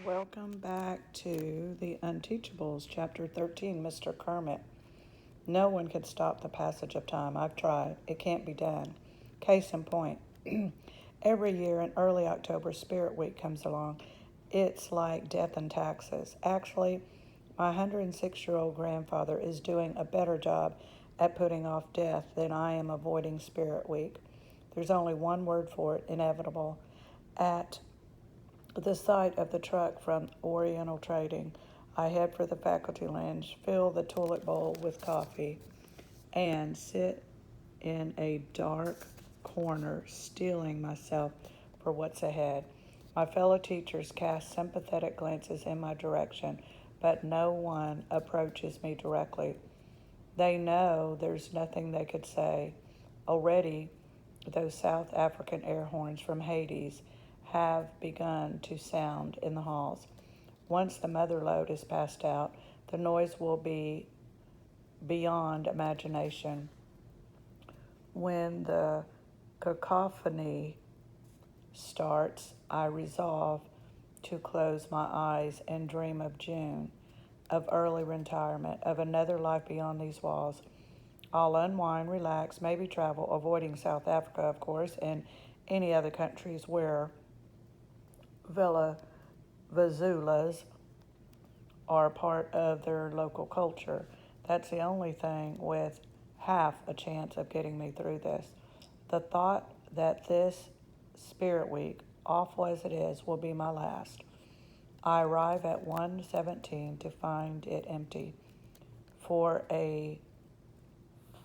Welcome back to the Unteachables, Chapter 13, Mr. Kermit. No one can stop the passage of time. I've tried. It can't be done. Case in point, every year in early October, Spirit Week comes along. It's like death and taxes. Actually, my 106-year-old grandfather is doing a better job at putting off death than I am avoiding Spirit Week. There's only one word for it: inevitable. At the sight of the truck from Oriental Trading, I head for the faculty lounge, fill the toilet bowl with coffee, and sit in a dark corner, steeling myself for what's ahead. My fellow teachers cast sympathetic glances in my direction, but no one approaches me directly. They know there's nothing they could say. Already, those South African air horns from Hades have begun to sound in the halls. Once the mother lode is passed out, the noise will be beyond imagination. When the cacophony starts, I resolve to close my eyes and dream of June, of early retirement, of another life beyond these walls. I'll unwind, relax, maybe travel, avoiding South Africa, of course, and any other countries where Villa Vazulas are part of their local culture. That's the only thing with half a chance of getting me through this. The thought that this Spirit Week, awful as it is, will be my last. I arrive at 117 to find it empty. For a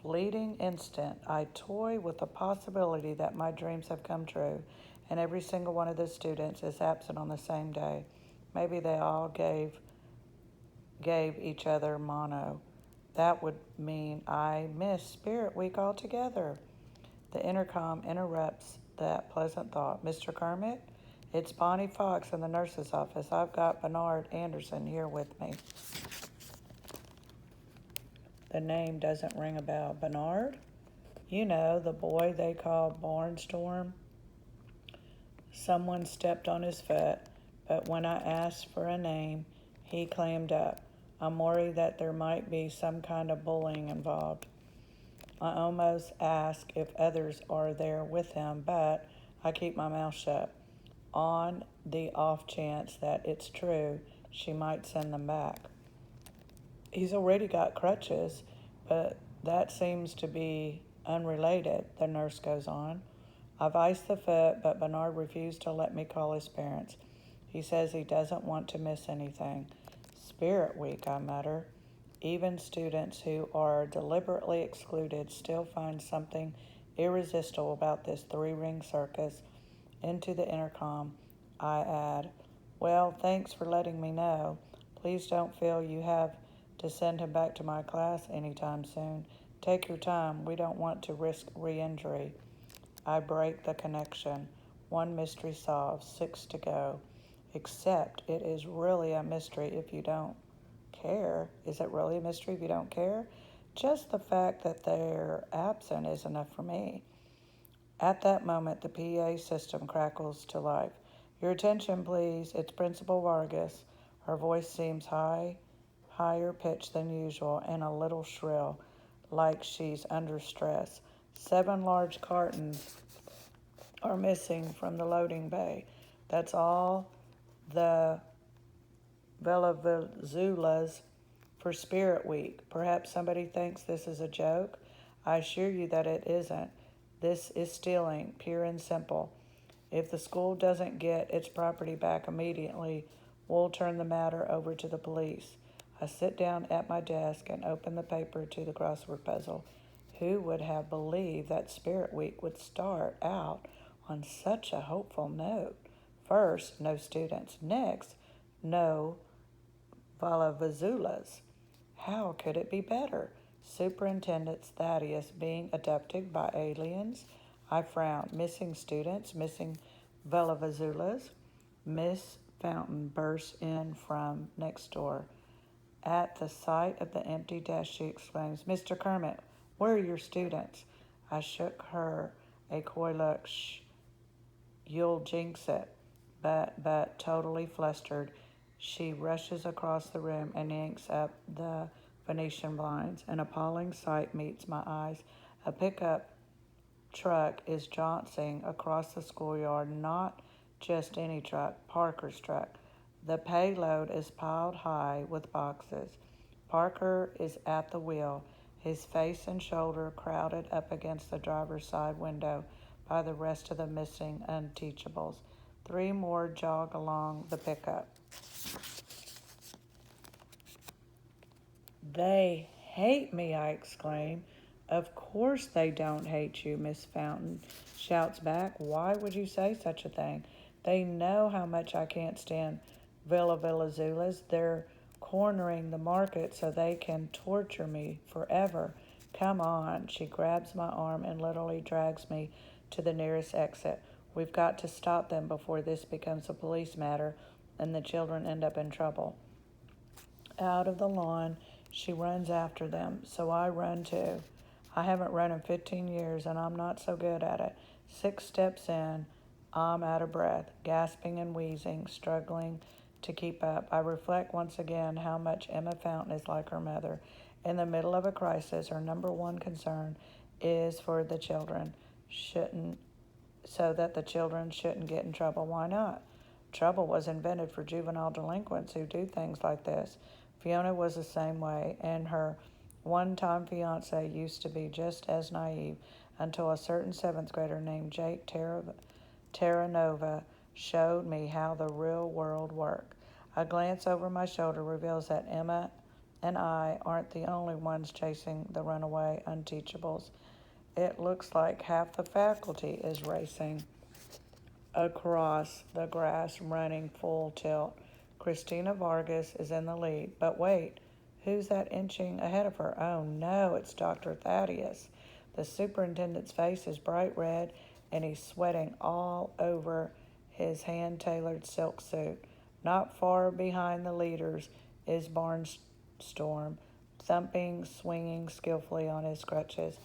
fleeting instant, I toy with the possibility that my dreams have come true, and every single one of the students is absent on the same day. Maybe they all gave each other mono. That would mean I miss Spirit Week altogether. The intercom interrupts that pleasant thought. Mr. Kermit, it's Bonnie Fox in the nurse's office. I've got Bernard Anderson here with me. The name doesn't ring a bell. Bernard? You know, the boy they call Barnstorm. Someone stepped on his foot, but when I asked for a name, he clammed up. I'm worried that there might be some kind of bullying involved. I almost ask if others are there with him, but I keep my mouth shut. On the off chance that it's true, she might send them back. He's already got crutches, but that seems to be unrelated, the nurse goes on. I've iced the foot, but Bernard refused to let me call his parents. He says he doesn't want to miss anything. Spirit Week, I mutter. Even students who are deliberately excluded still find something irresistible about this three-ring circus. Into the intercom, I add, well, thanks for letting me know. Please don't feel you have to send him back to my class anytime soon. Take your time. We don't want to risk re-injury. I break the connection. One mystery solved, 6 to go. Except it is really a mystery if you don't care. Is it really a mystery if you don't care? Just the fact that they're absent is enough for me. At that moment, the PA system crackles to life. Your attention, please. It's Principal Vargas. Her voice seems higher pitched than usual, and a little shrill, like she's under stress. 7 large cartons are missing from the loading bay. That's all the Velavazulas for Spirit Week. Perhaps somebody thinks this is a joke. I assure you that it isn't. This is stealing, pure and simple. If the school doesn't get its property back immediately, we'll turn the matter over to the police. I sit down at my desk and open the paper to the crossword puzzle. Who would have believed that Spirit Week would start out on such a hopeful note? First, no students. Next, no Valavazulas. How could it be better? Superintendent Thaddeus being abducted by aliens? I frowned. Missing students, missing Valavazulas. Miss Fountain bursts in from next door. At the sight of the empty desk, she exclaims, Mr. Kermit, where are your students? I shook her a coy look. Shh, you'll jinx it. but totally flustered, she rushes across the room and yanks up the Venetian blinds. An appalling sight meets my eyes. A pickup truck is jauntling across the schoolyard, not just any truck, Parker's truck. The payload is piled high with boxes. Parker is at the wheel, his face and shoulder crowded up against the driver's side window by the rest of the missing Unteachables. Three more jog along the pickup. "They hate me," I exclaim. "Of course they don't hate you," Miss Fountain shouts back. "Why would you say such a thing? They know how much I can't stand Villazulas. They're cornering the market so they can torture me forever. Come on." She grabs my arm and literally drags me to the nearest exit. "We've got to stop them before this becomes a police matter and the children end up in trouble." Out of the lawn, she runs after them, so I run too. I haven't run in 15 years, and I'm not so good at it. 6 steps in, I'm out of breath, gasping and wheezing, struggling to keep up. I reflect once again how much Emma Fountain is like her mother. In the middle of a crisis, her number one concern is for the children, shouldn't so that the children shouldn't get in trouble. Why not? Trouble was invented for juvenile delinquents who do things like this. Fiona was the same way, and her one-time fiance used to be just as naive until a certain seventh grader named Jake Terranova showed me how the real world worked. A glance over my shoulder reveals that Emma and I aren't the only ones chasing the runaway Unteachables. It looks like half the faculty is racing across the grass, running full tilt. Christina Vargas is in the lead. But wait, who's that inching ahead of her? Oh no, it's Dr. Thaddeus. The superintendent's face is bright red, and he's sweating all over his hand-tailored silk suit. Not far behind the leaders is Barnstorm, thumping, swinging skillfully on his crutches.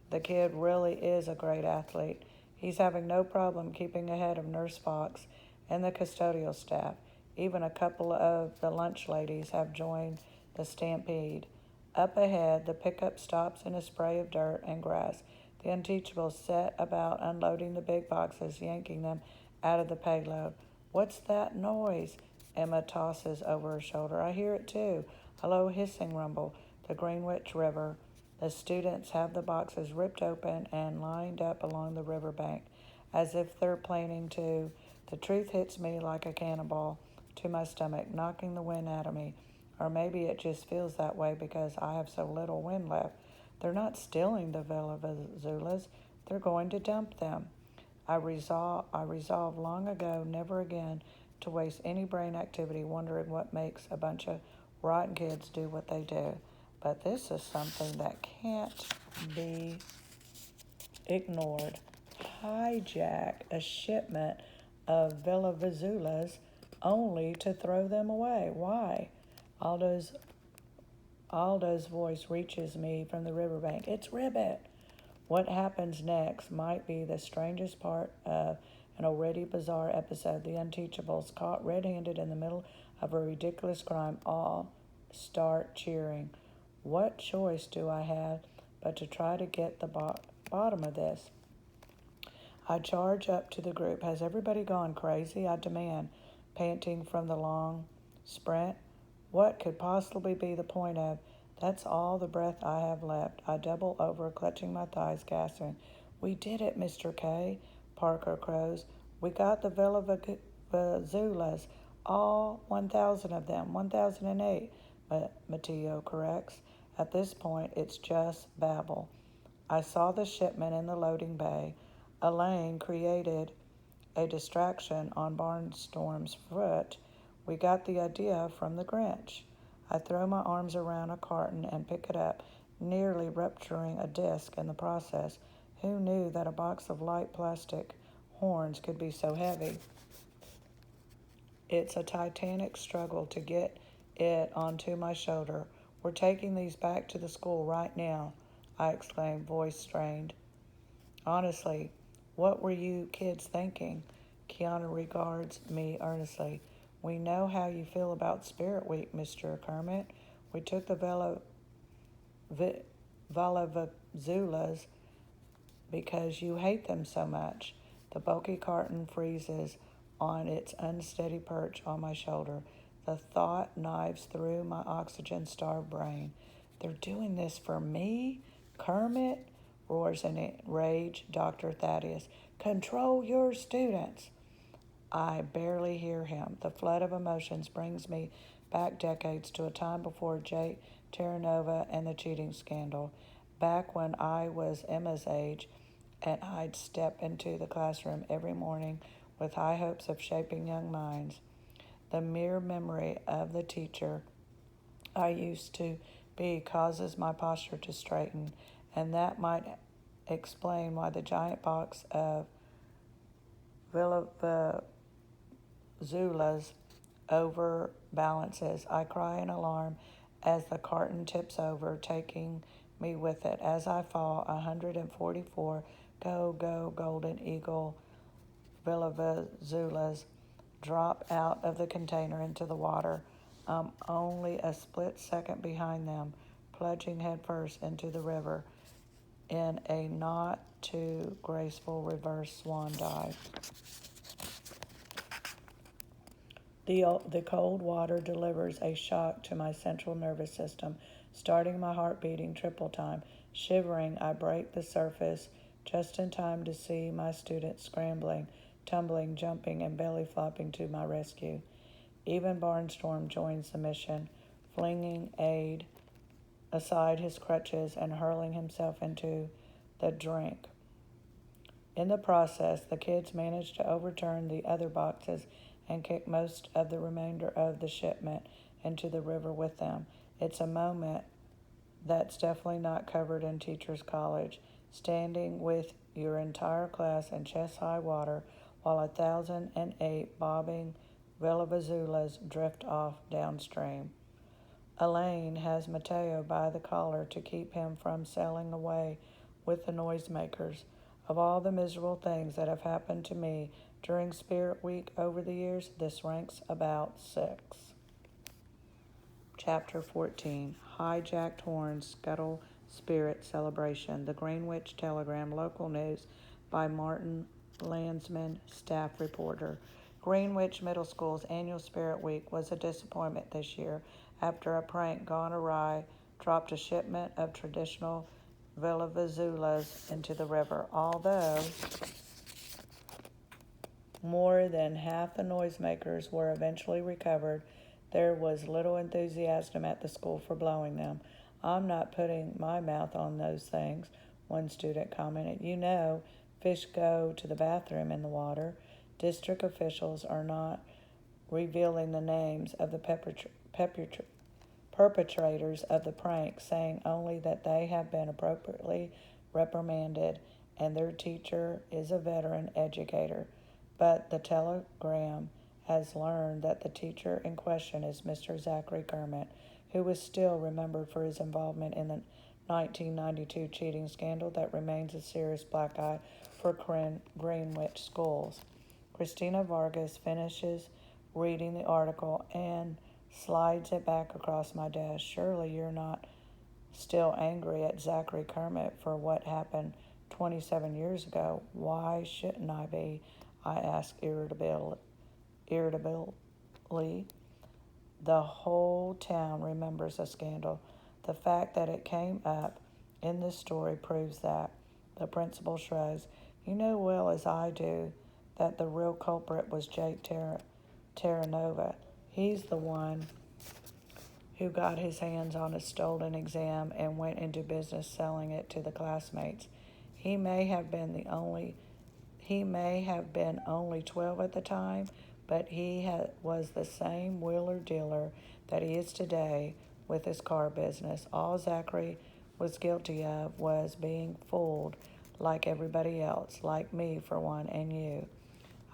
The kid really is a great athlete. He's having no problem keeping ahead of Nurse Fox and the custodial staff. Even a couple of the lunch ladies have joined the stampede. Up ahead, the pickup stops in a spray of dirt and grass. The Unteachables set about unloading the big boxes, yanking them out of the payload. "What's that noise?" Emma tosses over her shoulder. "I hear it too. A low hissing rumble. The Greenwich River." The students have the boxes ripped open and lined up along the riverbank, as if they're planning to. The truth hits me like a cannonball to my stomach, knocking the wind out of me. Or maybe it just feels that way because I have so little wind left. They're not stealing the Villazulas. They're going to dump them. I resolved long ago never again to waste any brain activity wondering what makes a bunch of rotten kids do what they do. But this is something that can't be ignored. Hijack a shipment of Villazulas only to throw them away. Why? Aldo's voice reaches me from the riverbank. "It's Ribbit." What happens next might be the strangest part of an already bizarre episode. The Unteachables, caught red-handed in the middle of a ridiculous crime, all start cheering. What choice do I have but to try to get the bottom of this? I charge up to the group. "Has everybody gone crazy?" I demand, panting from the long sprint. What could possibly be the point of? That's all the breath I have left. I double over, clutching my thighs, gasping. "We did it, Mr. K," Parker crows. "We got the Villazulas, all 1,000 of them, 1,008, Matteo corrects. At this point, it's just babble. I saw the shipment in the loading bay. Elaine created a distraction on Barnstorm's foot. We got the idea from the Grinch. I throw my arms around a carton and pick it up, nearly rupturing a disc in the process. Who knew that a box of light plastic horns could be so heavy? It's a titanic struggle to get it onto my shoulder. "We're taking these back to the school right now," I exclaimed, voice strained. Honestly, what were you kids thinking? Kiana regards me earnestly. We know how you feel about Spirit Week, Mr. Kermit. We took the Valavazulas because you hate them so much. The bulky carton freezes on its unsteady perch on my shoulder. The thought knives through my oxygen-starved brain. They're doing this for me? Kermit? Roars in rage Dr. Thaddeus. Control your students. I barely hear him. The flood of emotions brings me back decades to a time before Jake Terranova and the cheating scandal. Back when I was Emma's age and I'd step into the classroom every morning with high hopes of shaping young minds. The mere memory of the teacher I used to be causes my posture to straighten, and that might explain why the giant box of Zula's overbalances. I cry in alarm as the carton tips over, taking me with it. As I fall, 144 go, Golden Eagle Villazulas drop out of the container into the water. I'm only a split second behind them, plunging headfirst into the river in a not too graceful reverse swan dive. The cold water delivers a shock to my central nervous system, starting my heart beating triple time. Shivering, I break the surface just in time to see my students scrambling, tumbling, jumping, and belly flopping to my rescue. Even Barnstorm joins the mission, flinging aside his crutches and hurling himself into the drink. In the process, the kids manage to overturn the other boxes and kick most of the remainder of the shipment into the river with them. It's a moment that's definitely not covered in Teachers College, standing with your entire class in chest-high water while 1,008 bobbing Villavazulas drift off downstream. Elaine has Mateo by the collar to keep him from sailing away with the noisemakers. Of all the miserable things that have happened to me during Spirit Week over the years, this ranks about 6. Chapter 14, Hijacked Horns, Scuttle Spirit Celebration, The Greenwich Telegram, Local News by Martin Landsman, Staff Reporter. Greenwich Middle School's annual Spirit Week was a disappointment this year after a prank gone awry dropped a shipment of traditional Villavazulas into the river. Although more than half the noisemakers were eventually recovered, there was little enthusiasm at the school for blowing them. I'm not putting my mouth on those things, one student commented. You know, fish go to the bathroom in the water. District officials are not revealing the names of the perpetrators of the prank, saying only that they have been appropriately reprimanded and their teacher is a veteran educator. But the telegram has learned that the teacher in question is Mr. Zachary Kermit, who is still remembered for his involvement in the 1992 cheating scandal that remains a serious black eye for Greenwich schools. Christina Vargas finishes reading the article and slides it back across my desk. Surely you're not still angry at Zachary Kermit for what happened 27 years ago. Why shouldn't I be? I asked irritably. The whole town remembers a scandal. The fact that it came up in this story proves that. The principal shrugs. You know well as I do that the real culprit was Jake Terranova. He's the one who got his hands on a stolen exam and went into business selling it to the classmates. He may have been only 12 at the time, but he was the same wheeler dealer that he is today with his car business. All Zachary was guilty of was being fooled like everybody else, like me for one, and you.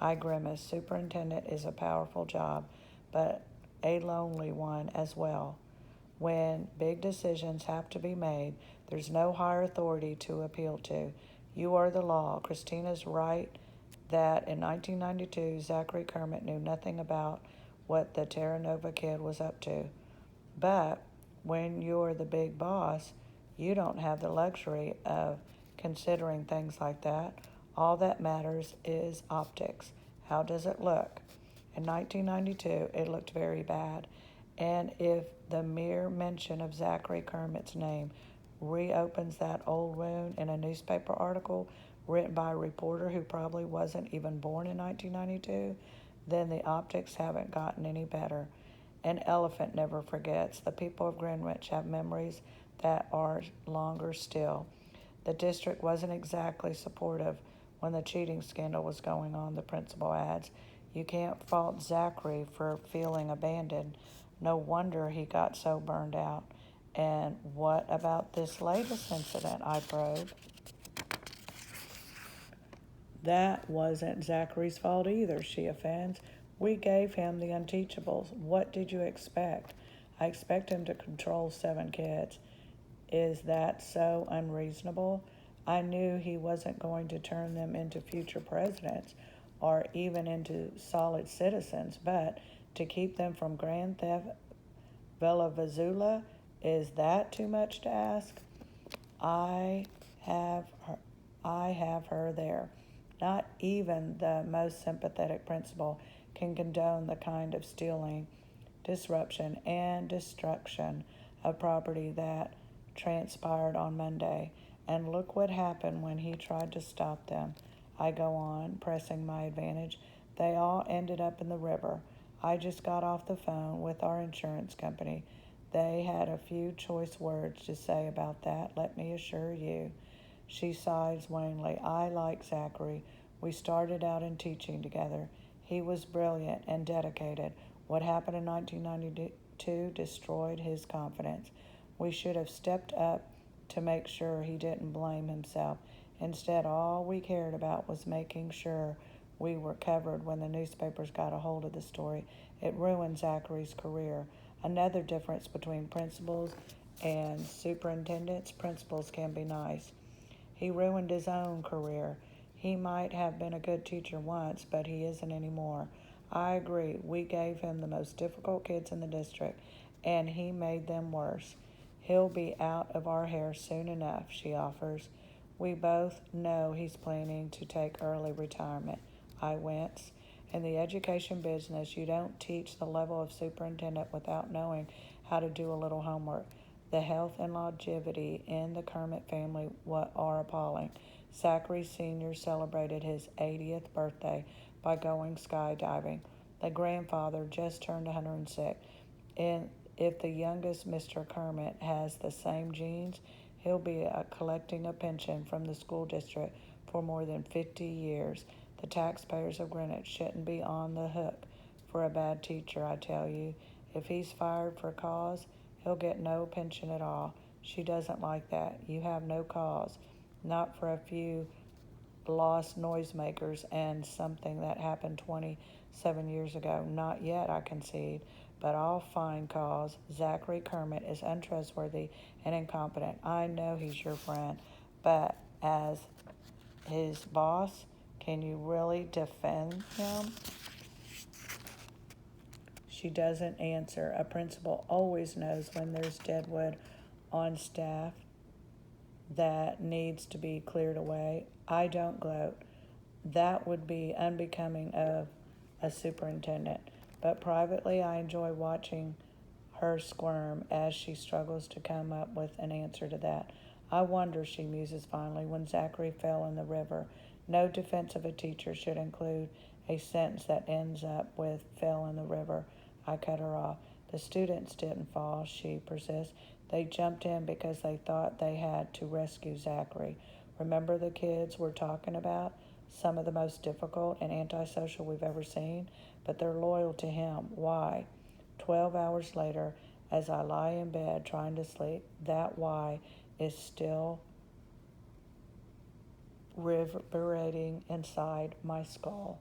I grimaced. Superintendent is a powerful job, but a lonely one as well. When big decisions have to be made, there's no higher authority to appeal to. You are the law. Christina's right that in 1992, Zachary Kermit knew nothing about what the Terra Nova kid was up to. But when you're the big boss, you don't have the luxury of considering things like that. All that matters is optics. How does it look? In 1992, it looked very bad. And if the mere mention of Zachary Kermit's name reopens that old wound in a newspaper article written by a reporter who probably wasn't even born in 1992, then the optics haven't gotten any better. An elephant never forgets. The people of Greenwich have memories that are longer still. The district wasn't exactly supportive when the cheating scandal was going on, the principal adds. You can't fault Zachary for feeling abandoned. No wonder he got so burned out. And what about this latest incident? I probe. That wasn't Zachary's fault either, she offends. We gave him the Unteachables. What did you expect? I expect him to control 7 kids. Is that so unreasonable? I knew he wasn't going to turn them into future presidents or even into solid citizens, but to keep them from Grand Theft Venezuela, is that too much to ask? I have her, I have her there. Not even the most sympathetic principal can condone the kind of stealing, disruption, and destruction of property that transpired on Monday. And look what happened when he tried to stop them. I go on, pressing my advantage. They all ended up in the river. I just got off the phone with our insurance company. They had a few choice words to say about that, let me assure you. She sighs wanly. I like Zachary. We started out in teaching together. He was brilliant and dedicated. What happened in 1992 destroyed his confidence. We should have stepped up to make sure he didn't blame himself. Instead, all we cared about was making sure we were covered when the newspapers got a hold of the story. It ruined Zachary's career. Another difference between principals and superintendents: principals can be nice. He ruined his own career. He might have been a good teacher once, but he isn't anymore. I agree. We gave him the most difficult kids in the district, and he made them worse. He'll be out of our hair soon enough, she offers. We both know he's planning to take early retirement. I wince. In the education business, you don't teach the level of superintendent without knowing how to do a little homework. The health and longevity in the Kermit family are appalling. Zachary Sr. celebrated his 80th birthday by going skydiving. The grandfather just turned 106. And if the youngest Mr. Kermit has the same genes, he'll be collecting a pension from the school district for more than 50 years. The taxpayers of Greenwich shouldn't be on the hook for a bad teacher, I tell you. If he's fired for cause, he'll get no pension at all. She doesn't like that. You have no cause. Not for a few lost noisemakers and something that happened 27 years ago. Not yet, I concede, but I'll find cause. Zachary Kermit is untrustworthy and incompetent. I know he's your friend, but as his boss, can you really defend him? She doesn't answer. A principal always knows when there's deadwood on staff that needs to be cleared away. I don't gloat. That would be unbecoming of a superintendent. But privately, I enjoy watching her squirm as she struggles to come up with an answer to that. I wonder, she muses finally, when Zachary fell in the river. No defense of a teacher should include a sentence that ends up with fell in the river. I cut her off. The students didn't fall, she persists. They jumped in because they thought they had to rescue Zachary. Remember the kids we're talking about? Some of the most difficult and antisocial we've ever seen, but they're loyal to him. Why? 12 hours later, as I lie in bed trying to sleep, that why is still reverberating inside my skull.